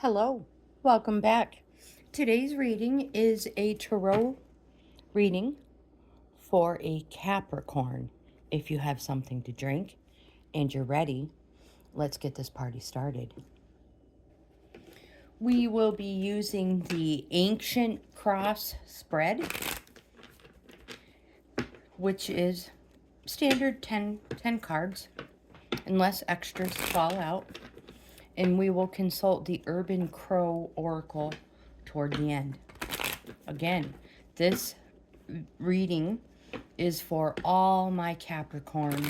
Hello, welcome back. Today's reading is a tarot reading for a Capricorn. If you have something to drink and you're ready, let's get this party started. We will be using the Ancient Cross spread, which is standard 10 cards, unless extras fall out. And we will consult the Urban Crow Oracle toward the end. Again, this reading is for all my Capricorn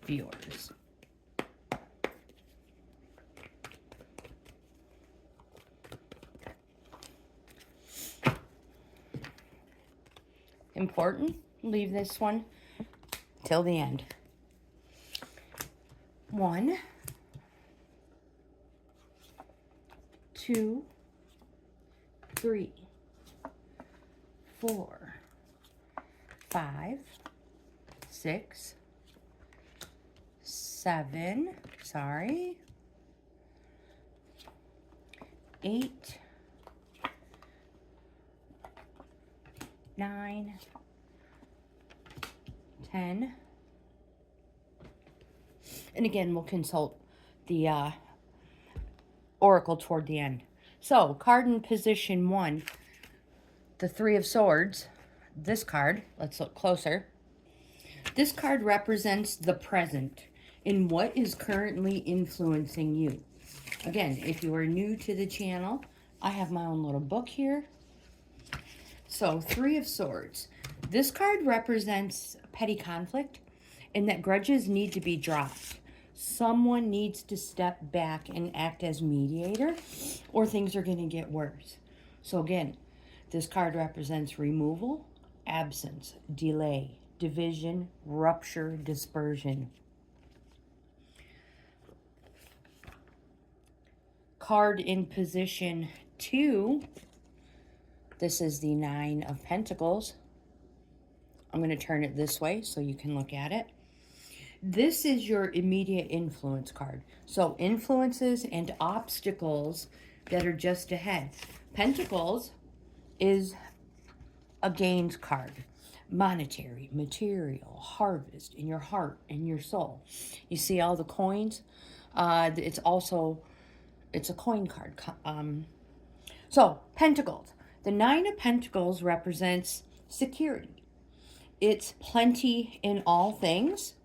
viewers. Important, leave this one till the end. 1, 2, 3, 4, 5, 6, 7, 8, 9, 10. And again, we'll consult the oracle toward the end. So, card in position 1, the 3 of Swords. This card, let's look closer. This card represents the present and what is currently influencing you. Again, if you are new to the channel, I have my own little book here. So, 3 of Swords. This card represents petty conflict and that grudges need to be dropped. Someone needs to step back and act as mediator, or things are going to get worse. So again, this card represents removal, absence, delay, division, rupture, dispersion. Card in position 2, this is the 9 of Pentacles. I'm going to turn it this way so you can look at it. This is your immediate influence card. So influences and obstacles that are just ahead. Pentacles is a GAINZ card. Monetary, material, harvest in your heart and your soul. You see all the coins? It's a coin card. So Pentacles. The 9 of Pentacles represents security. It's plenty in all things.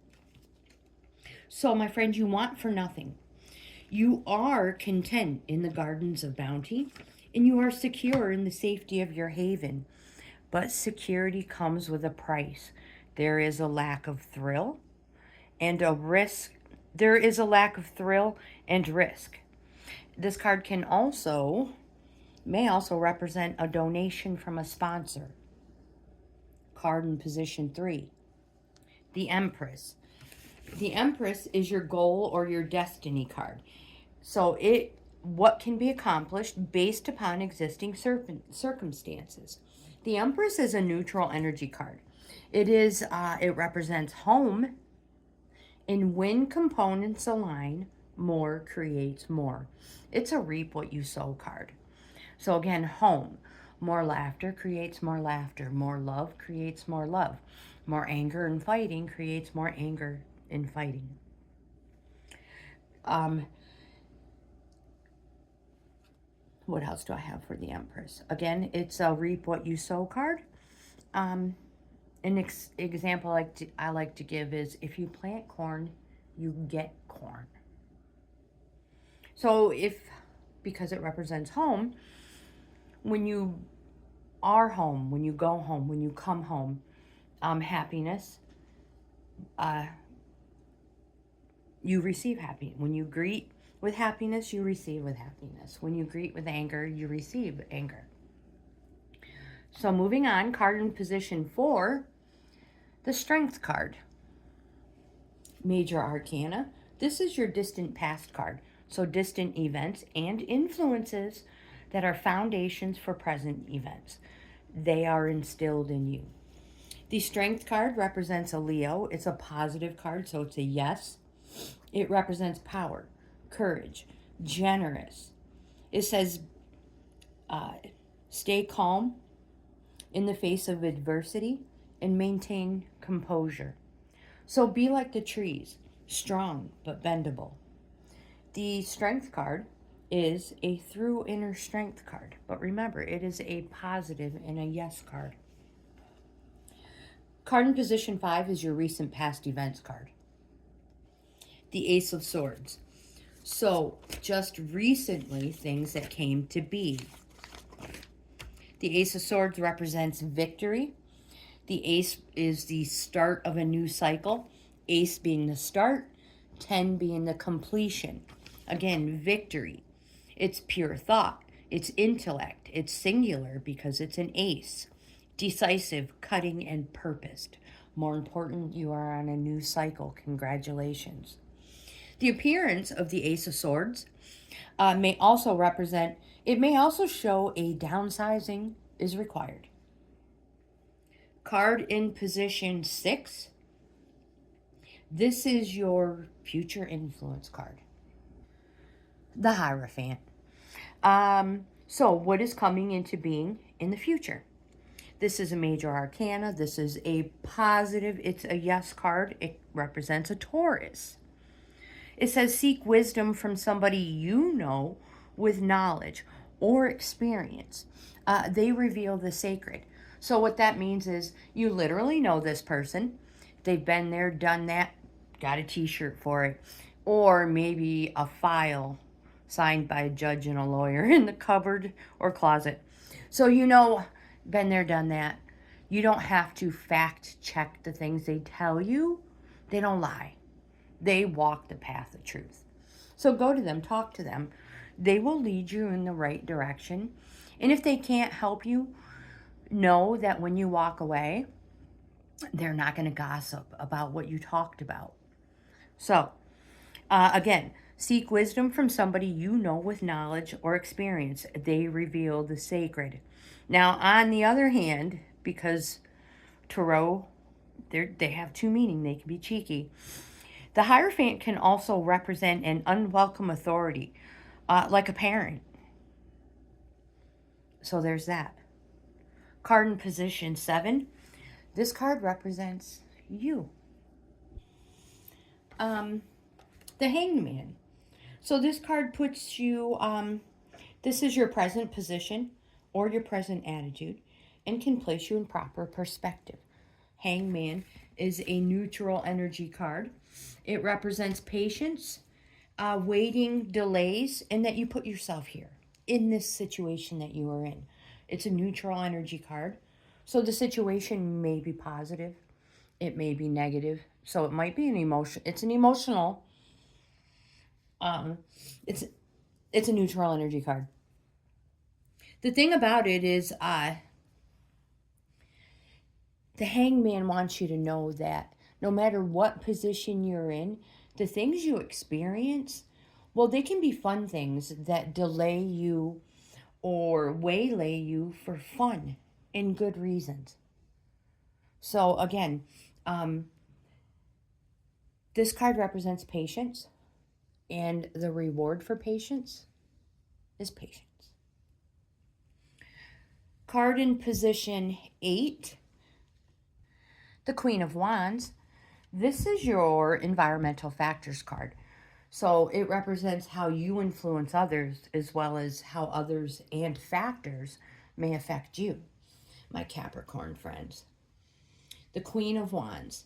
So, my friend, you want for nothing. You are content in the gardens of bounty, and you are secure in the safety of your haven. But security comes with a price. There is a lack of thrill and a risk. There is a lack of thrill and risk. This card may also represent a donation from a sponsor. Card in position 3, the Empress. The Empress is your goal or your destiny card. So what can be accomplished based upon existing circumstances. The Empress is a neutral energy card. It represents home, and when components align, more creates more. It's a reap what you sow card. So again, home. More laughter creates more laughter. More love creates more love. More anger and fighting creates more anger in fighting. What else do I have for the Empress? Again, it's a reap what you sow card. An example I like to give is if you plant corn, you get corn. So because it represents home, when you are home, when you go home, when you come home, happiness, you receive happiness. When you greet with happiness, you receive with happiness. When you greet with anger, you receive anger. So moving on, card in position 4, the Strength card. Major Arcana. This is your distant past card. So distant events and influences that are foundations for present events. They are instilled in you. The Strength card represents a Leo. It's a positive card, so it's a yes. It represents power, courage, generous, It says, stay calm in the face of adversity and maintain composure. So be like the trees, strong but bendable. The strength card is a through inner strength card, but remember, it is a positive and a yes card. Card in position 5 is your recent past events card. The Ace of Swords. So, just recently, things that came to be. The Ace of Swords represents victory. The Ace is the start of a new cycle. Ace being the start, 10 being the completion. Again, victory. It's pure thought. It's intellect. It's singular because it's an ace. Decisive, cutting, and purposed. More important, you are on a new cycle. Congratulations. The appearance of the Ace of Swords may also represent, it may also show a downsizing is required. Card in position 6. This is your future influence card. The Hierophant. So what is coming into being in the future? This is a major arcana. This is a positive. It's a yes card. It represents a Taurus. It says seek wisdom from somebody you know with knowledge or experience. They reveal the sacred. So what that means is you literally know this person. They've been there, done that, got a t-shirt for it. Or maybe a file signed by a judge and a lawyer in the cupboard or closet. So you know, been there, done that. You don't have to fact check the things they tell you. They don't lie. They walk the path of truth. So go to them, talk to them. They will lead you in the right direction. And if they can't help you, know that when you walk away, they're not going to gossip about what you talked about. So, again, seek wisdom from somebody you know with knowledge or experience. They reveal the sacred. Now, on the other hand, because Tarot, they have two meanings. They can be cheeky. The Hierophant can also represent an unwelcome authority, like a parent. So there's that. Card in position 7. This card represents you. The Hanged Man. So this card puts you, this is your present position or your present attitude and can place you in proper perspective. Hanged Man is a neutral energy card. It represents patience, waiting, delays, and that you put yourself here in this situation that you are in. It's a neutral energy card. So the situation may be positive. It may be negative. So it might be an emotion. It's an emotional. It's a neutral energy card. The thing about it is, the Hanged Man wants you to know that no matter what position you're in, the things you experience, well, they can be fun things that delay you or waylay you for fun and good reasons. So again, this card represents patience, and the reward for patience is patience. Card in position 8, the Queen of Wands. This is your environmental factors card. So it represents how you influence others as well as how others and factors may affect you, my Capricorn friends. The Queen of Wands.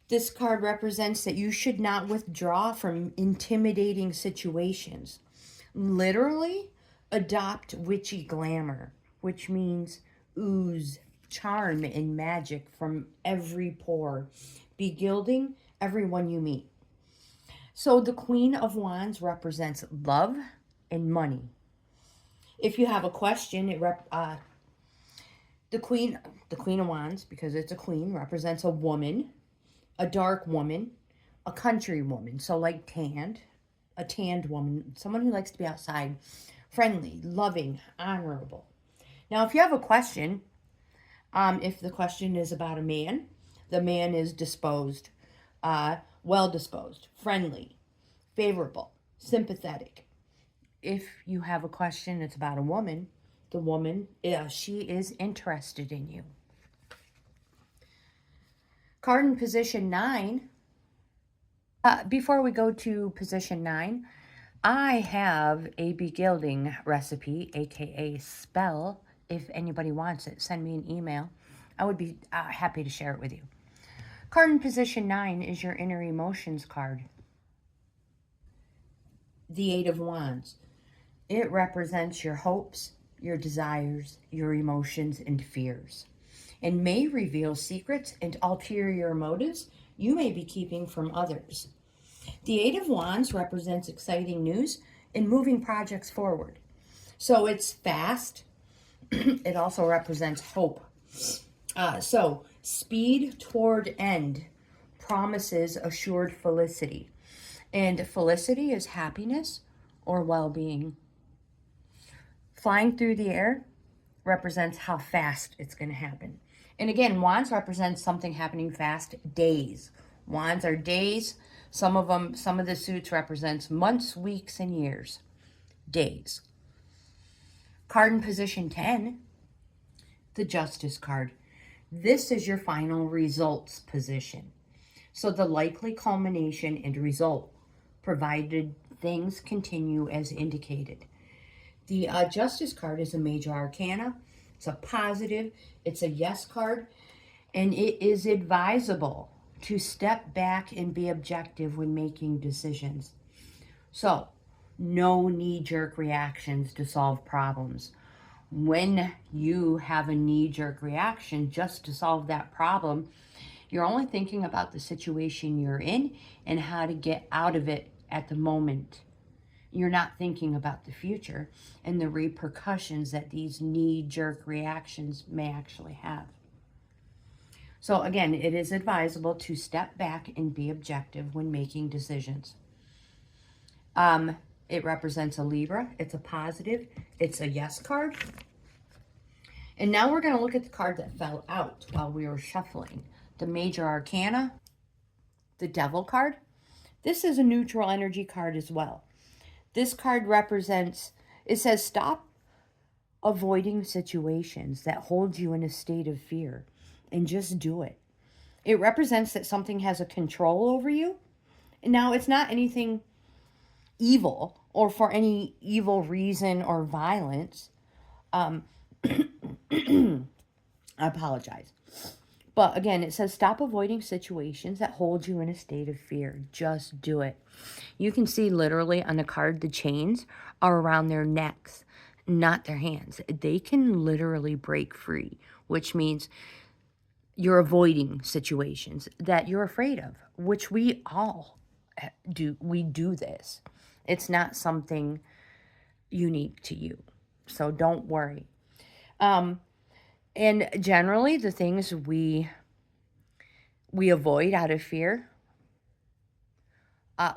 This card represents that you should not withdraw from intimidating situations. Literally, adopt witchy glamour, which means ooze charm and magic from every pore. Be gilding everyone you meet. So the Queen of Wands represents love and money. If you have a question, the Queen of Wands, because it's a queen, represents a woman, a dark woman, a country woman. So like a tanned woman, someone who likes to be outside, friendly, loving, honorable. Now, if you have a question, if the question is about a man, the man is disposed, well-disposed, friendly, favorable, sympathetic, If you have a question, it's about a woman. The woman, she is interested in you. Card in position 9. Before we go to position 9, I have a begilding recipe, aka spell. If anybody wants it, send me an email. I would be happy to share it with you. Card in position 9 is your inner emotions card. The 8 of Wands. It represents your hopes, your desires, your emotions, and fears, and may reveal secrets and ulterior motives you may be keeping from others. The 8 of Wands represents exciting news and moving projects forward. So it's fast. It also represents hope. So speed toward end promises assured felicity. And felicity is happiness or well-being. Flying through the air represents how fast it's going to happen. And again, wands represents something happening fast, days. Wands are days. Some of the suits represents months, weeks, and years. Days. Card in position 10, the Justice card. This is your final results position. So the likely culmination and result, provided things continue as indicated. The Justice card is a major arcana. It's a positive. It's a yes card. And it is advisable to step back and be objective when making decisions. So, no knee-jerk reactions to solve problems. When you have a knee-jerk reaction just to solve that problem, you're only thinking about the situation you're in and how to get out of it at the moment. You're not thinking about the future and the repercussions that these knee-jerk reactions may actually have. So again, it is advisable to step back and be objective when making decisions. It represents a Libra. It's a positive. It's a yes card. And now we're going to look at the card that fell out while we were shuffling. The Major Arcana, the Devil card. This is a neutral energy card as well. This card represents, it says, stop avoiding situations that hold you in a state of fear and just do it. It represents that something has a control over you. And now it's not anything evil or for any evil reason or violence. I apologize. But again, it says stop avoiding situations that hold you in a state of fear. Just do it. You can see literally on the card, the chains are around their necks, not their hands. They can literally break free, which means you're avoiding situations that you're afraid of, which we all do. We do this. It's not something unique to you. So don't worry. And generally, the things we avoid out of fear,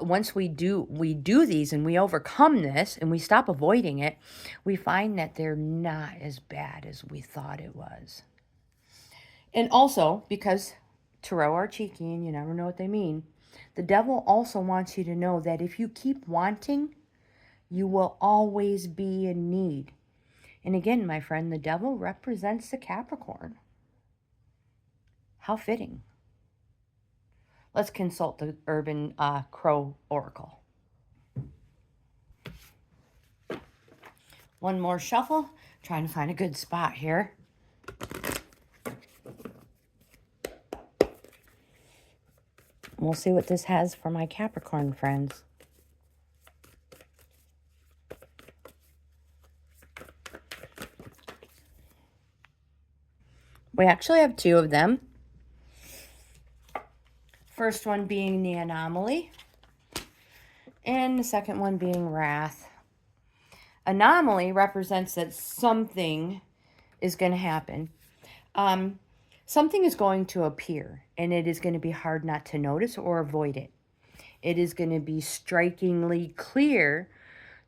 once we do these and we overcome this and we stop avoiding it, we find that they're not as bad as we thought it was. And also, because tarot are cheeky and you never know what they mean, the devil also wants you to know that if you keep wanting, you will always be in need. And again, my friend, the devil represents the Capricorn. How fitting. Let's consult the Urban Crow Oracle. One more shuffle. Trying to find a good spot here. We'll see what this has for my Capricorn friends. We actually have two of them. First one being the Anomaly, and the second one being Wrath. Anomaly represents that something is going to happen. Something is going to appear, and it is going to be hard not to notice or avoid it. It is going to be strikingly clear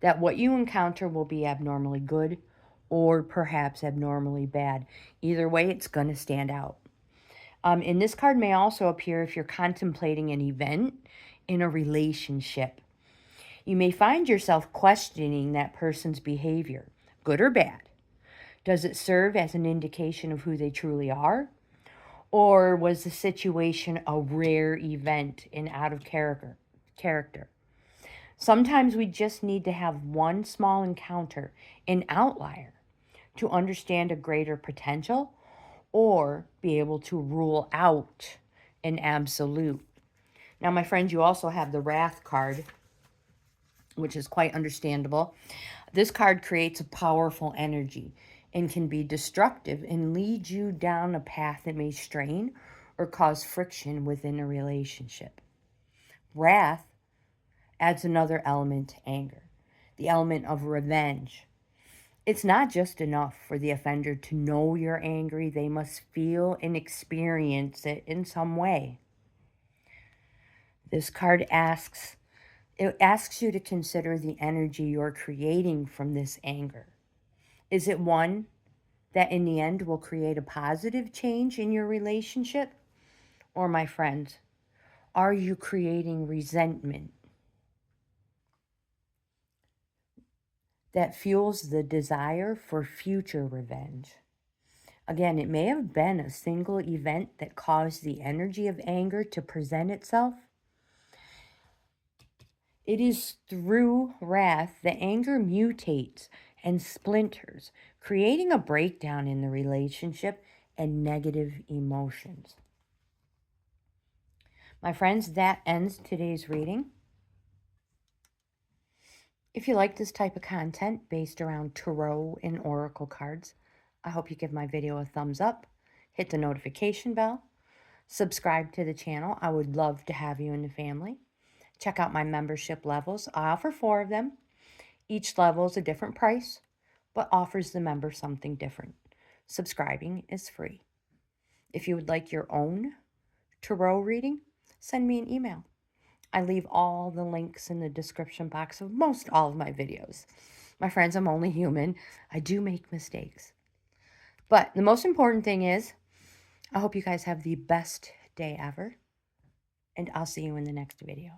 that what you encounter will be abnormally good or perhaps abnormally bad. Either way, it's going to stand out. And this card may also appear if you're contemplating an event in a relationship. You may find yourself questioning that person's behavior, good or bad. Does it serve as an indication of who they truly are? Or was the situation a rare event and out of character? Sometimes we just need to have one small encounter, an outlier, to understand a greater potential or be able to rule out an absolute. Now, my friends, you also have the Wrath card, which is quite understandable. This card creates a powerful energy and can be destructive and lead you down a path that may strain or cause friction within a relationship. Wrath adds another element to anger, the element of revenge. It's not just enough for the offender to know you're angry. They must feel and experience it in some way. This card asks you to consider the energy you're creating from this anger. Is it one that in the end will create a positive change in your relationship? Or, my friends, are you creating resentment that fuels the desire for future revenge? Again, it may have been a single event that caused the energy of anger to present itself. It is through wrath that anger mutates and splinters, creating a breakdown in the relationship and negative emotions. My friends, that ends today's reading. If you like this type of content based around tarot and oracle cards, I hope you give my video a thumbs up, hit the notification bell, subscribe to the channel. I would love to have you in the family. Check out my membership levels. I offer 4 of them. Each level is a different price, but offers the member something different. Subscribing is free. If you would like your own tarot reading, send me an email. I leave all the links in the description box of most all of my videos. My friends, I'm only human. I do make mistakes. But the most important thing is, I hope you guys have the best day ever, and I'll see you in the next video.